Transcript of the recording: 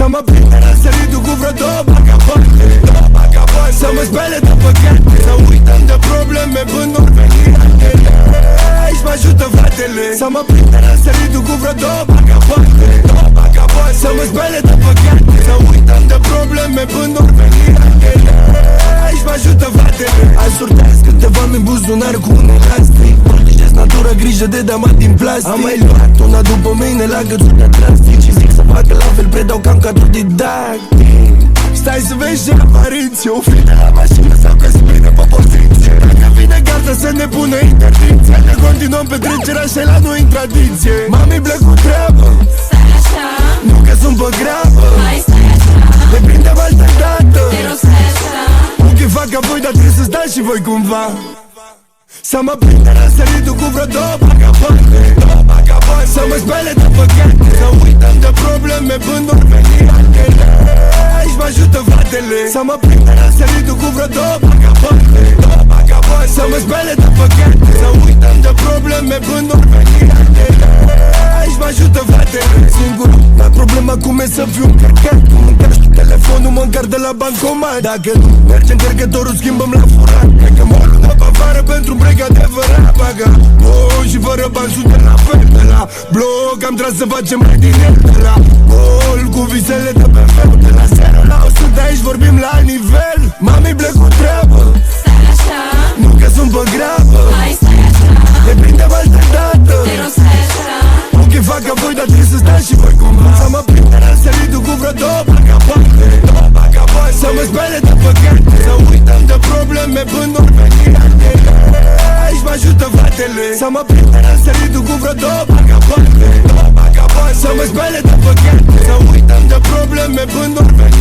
Să mă prindă răsăritul cu vreo două bagaboane, să mă spele de păcate, să uităm de probleme până ori veni altele. Aici mă ajută fratele. Să mă prindă răsăritul cu vreo două bagaboane, să mă spele de păcate, să uităm de probleme până ori veni altele. Aici mă ajută fratele. Azi surtez câteva mi buzunar cu un elastic, protejez natura, grijă de damat din plastic. Am mai luat una după mine la gățuri de drastic și zic să facă la fel, predau cam cadru didactic. Stai să vezi ce apariți, eu fi de la mașină sau că splină pe poziție. Dacă vine gata să ne pună interdicție, ne continuăm petrecerea și la noi în tradiție. Mami plec cu treabă, Stai așa, nu că sunt pe grabă, mai stai așa, ne prindem altă dată. te rog stai așa. Ochii fac apoi, dar trebuie să stați și voi cumva. Să mă prindă răsăritul cu vreo două bagaboane, să mă spele de păcate, să uităm de probleme până ori veni altele. Aici mă ajută fratele. Să mă prindă răsăritul cu vreo două bagaboane, să mă spele de păcate, să uităm de probleme până ori veni altele. Aici mă ajută fratele. Singurul dar problema cum e să fiu încărcat, cum încărci telefonul, mă încarc de la bancomat. Dacă nu merge încărcătorul, schimbăm la furat. Cred că mă lună pe afară pentru un break adevărat. Baga, și fără bani suntem la fel de la bloc. Am tras să facem mai din el de la gol, cu visele de pe fel. De la 0 la 100 aici vorbim la nivel. Mami plec cu treabă, Stai așa, nu că sunt pe grabă, mai stai așa, ne prindem altă dată. te rog stai așa. Ochii fac apoi, dar trebuie să stați și voi cumva. Să mă prindă răsăritul cu vreo două bagaboane, să mă spele de păcate, să uităm de probleme până ori veni altele. Aici mă ajută fratele. Să mă prindă răsăritul cu vreo două bagaboane, să mă spele de păcate, să uităm de probleme până ori veni